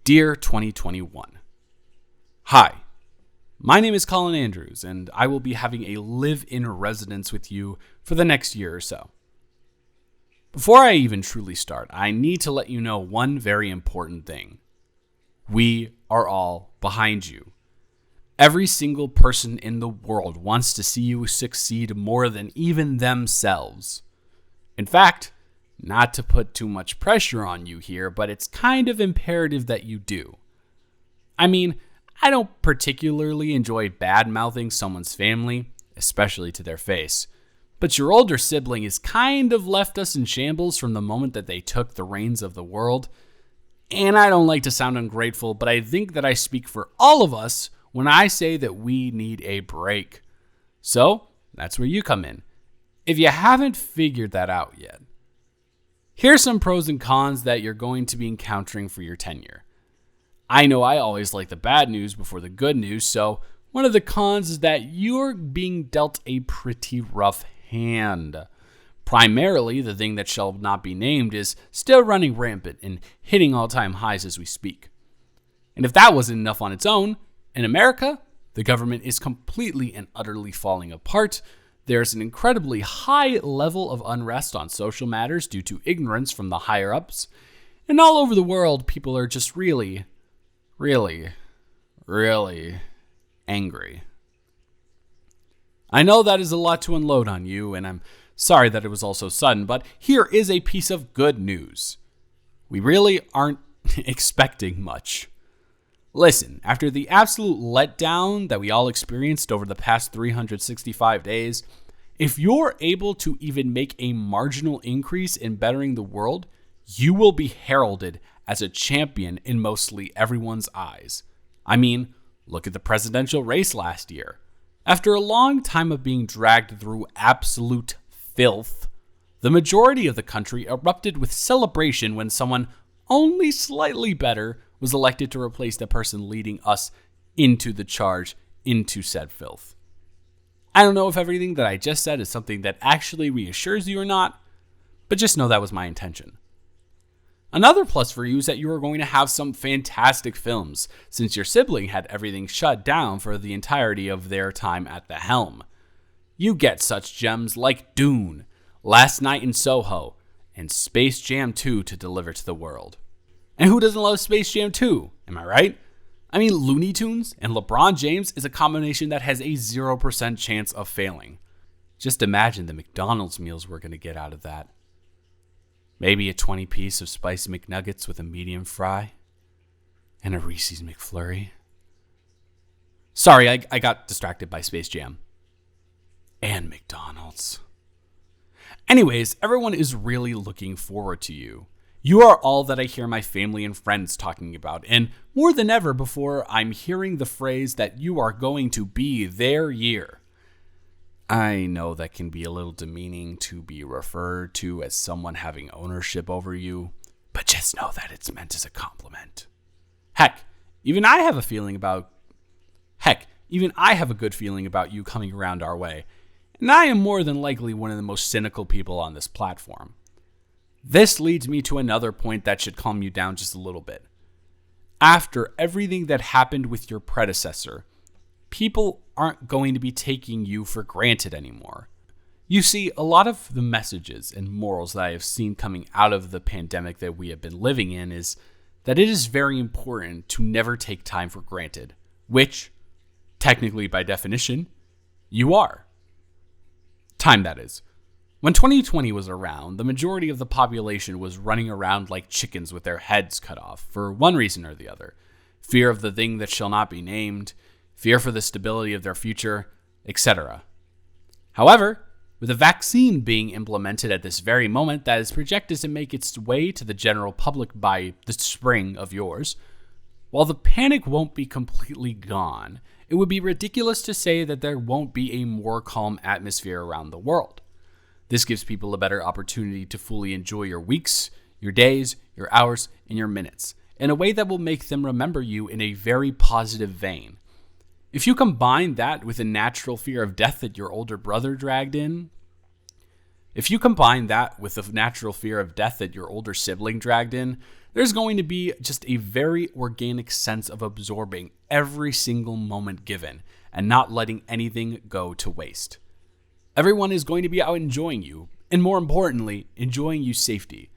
Dear 2021, Hi, my name is Colin Andrews, and I will be having a live-in residence with you for the next year or so. Before I even truly start, I need to let you know one very important thing. We are all behind you. Every single person in the world wants to see you succeed more than even themselves. In fact, not to put too much pressure on you here, but it's kind of imperative that you do. I mean, I don't particularly enjoy bad-mouthing someone's family, especially to their face, but your older sibling has kind of left us in shambles from the moment that they took the reins of the world. And I don't like to sound ungrateful, but I think that I speak for all of us when I say that we need a break. So, that's where you come in. If you haven't figured that out yet, here's some pros and cons that you're going to be encountering for your tenure. I know I always like the bad news before the good news, so one of the cons is that you're being dealt a pretty rough hand. Primarily, the thing that shall not be named is still running rampant and hitting all-time highs as we speak. And if that wasn't enough on its own, in America, the government is completely and utterly falling apart. There's an incredibly high level of unrest on social matters due to ignorance from the higher-ups. And all over the world, people are just really angry. I know that is a lot to unload on you, and I'm sorry that it was all so sudden, but here is a piece of good news. We really aren't expecting much. Listen, after the absolute letdown that we all experienced over the past 365 days, if you're able to even make a marginal increase in bettering the world, you will be heralded as a champion in mostly everyone's eyes. I mean, look at the presidential race last year. After a long time of being dragged through absolute filth, the majority of the country erupted with celebration when someone only slightly better was elected to replace the person leading us into the charge into said filth. I don't know if everything that I just said is something that actually reassures you or not, but just know that was my intention. Another plus for you is that you are going to have some fantastic films, since your sibling had everything shut down for the entirety of their time at the helm. You get such gems like Dune, Last Night in Soho, and Space Jam 2 to deliver to the world. And who doesn't love Space Jam 2? Am I right? I mean, Looney Tunes and LeBron James is a combination that has a 0% chance of failing. Just imagine the McDonald's meals we're going to get out of that. Maybe a 20-piece of spicy McNuggets with a medium fry and a Reese's McFlurry. Sorry, I got distracted by Space Jam. And McDonald's. Anyways, everyone is really looking forward to you. You are all that I hear my family and friends talking about, and more than ever before, I'm hearing the phrase that you are going to be their year. I know that can be a little demeaning to be referred to as someone having ownership over you, but just know that it's meant as a compliment. Heck, even I have a good feeling about you coming around our way, and I am more than likely one of the most cynical people on this platform. This leads me to another point that should calm you down just a little bit. After everything that happened with your predecessor, people aren't going to be taking you for granted anymore. You see, a lot of the messages and morals that I have seen coming out of the pandemic that we have been living in is that it is very important to never take time for granted, which, technically by definition, you are. Time, that is. When 2020 was around, the majority of the population was running around like chickens with their heads cut off for one reason or the other. Fear of the thing that shall not be named, fear for the stability of their future, etc. However, with a vaccine being implemented at this very moment that is projected to make its way to the general public by the spring of yours, while the panic won't be completely gone, it would be ridiculous to say that there won't be a more calm atmosphere around the world. This gives people a better opportunity to fully enjoy your weeks, your days, your hours, and your minutes in a way that will make them remember you in a very positive vein. If you combine that with a natural fear of death that your older brother dragged in, If you combine that with the natural fear of death that your older sibling dragged in, there's going to be just a very organic sense of absorbing every single moment given and not letting anything go to waste. Everyone is going to be out enjoying you, and more importantly, enjoying you safety.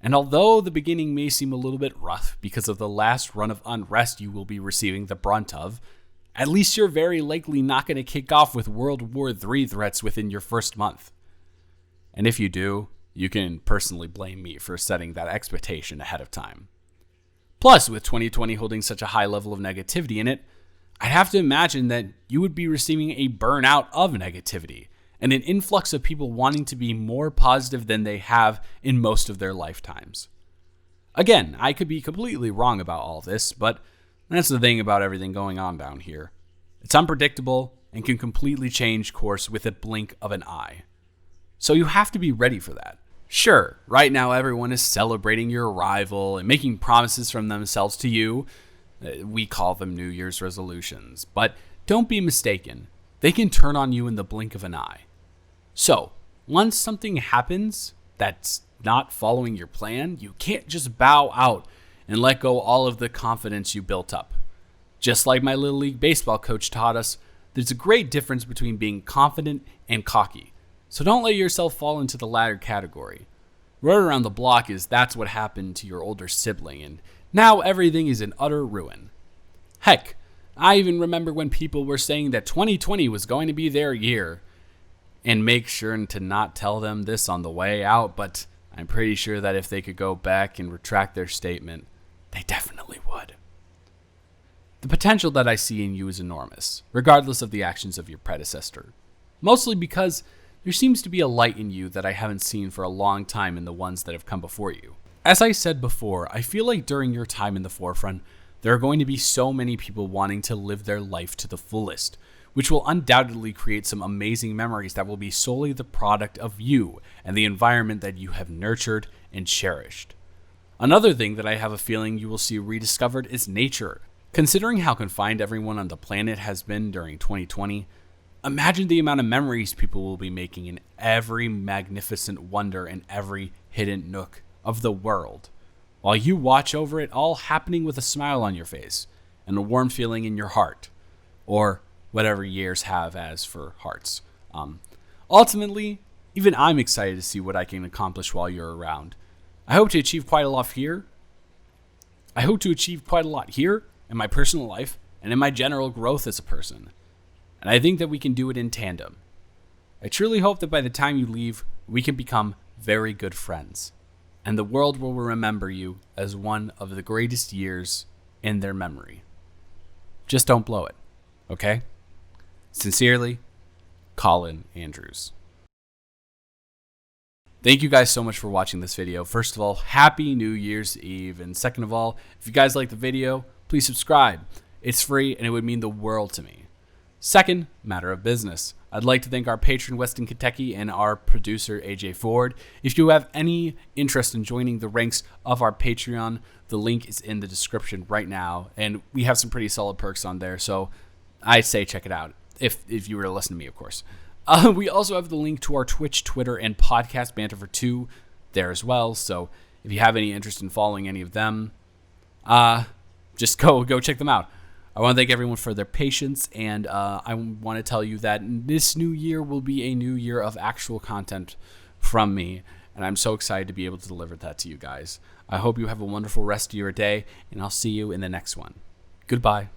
And although the beginning may seem a little bit rough because of the last run of unrest you will be receiving the brunt of, at least you're very likely not going to kick off with World War III threats within your first month. And if you do, you can personally blame me for setting that expectation ahead of time. Plus, with 2020 holding such a high level of negativity in it, I'd have to imagine that you would be receiving a burnout of negativity and an influx of people wanting to be more positive than they have in most of their lifetimes. Again, I could be completely wrong about all this, but that's the thing about everything going on down here. It's unpredictable and can completely change course with a blink of an eye. So you have to be ready for that. Sure, right now everyone is celebrating your arrival and making promises from themselves to you. We call them New Year's resolutions. But don't be mistaken. They can turn on you in the blink of an eye. So, once something happens that's not following your plan, you can't just bow out and let go all of the confidence you built up. Just like my Little League baseball coach taught us, there's a great difference between being confident and cocky. So don't let yourself fall into the latter category. Word around the block is that's what happened to your older sibling, and now everything is in utter ruin. Heck, I even remember when people were saying that 2020 was going to be their year. And make sure to not tell them this on the way out, but I'm pretty sure that if they could go back and retract their statement, they definitely would. The potential that I see in you is enormous, regardless of the actions of your predecessor. Mostly because there seems to be a light in you that I haven't seen for a long time in the ones that have come before you. As I said before, I feel like during your time in the forefront, there are going to be so many people wanting to live their life to the fullest, which will undoubtedly create some amazing memories that will be solely the product of you and the environment that you have nurtured and cherished. Another thing that I have a feeling you will see rediscovered is nature. Considering how confined everyone on the planet has been during 2020, imagine the amount of memories people will be making in every magnificent wonder and every hidden nook of the world, while you watch over it all happening with a smile on your face and a warm feeling in your heart, or whatever years have as for hearts. Ultimately, even I'm excited to see what I can accomplish while you're around. I hope to achieve quite a lot here. In my personal life and in my general growth as a person. And I think that we can do it in tandem. I truly hope that by the time you leave, we can become very good friends. And the world will remember you as one of the greatest years in their memory. Just don't blow it, okay? Sincerely, Colin Andrews. Thank you guys so much for watching this video. First of all, happy New Year's Eve. And second of all, if you guys like the video, please subscribe. It's free and it would mean the world to me. Second, matter of business. I'd like to thank our patron Weston Kentucky and our producer AJ Ford. If you have any interest in joining the ranks of our Patreon, the link is in the description right now. And we have some pretty solid perks on there, so I say check it out. If you were to listen to me, of course. We also have the link to our Twitch, Twitter, and podcast Banter for Two there as well. So if you have any interest in following any of them, just go check them out. I want to thank everyone for their patience, and I want to tell you that this new year will be a new year of actual content from me, and I'm so excited to be able to deliver that to you guys. I hope you have a wonderful rest of your day, and I'll see you in the next one. Goodbye.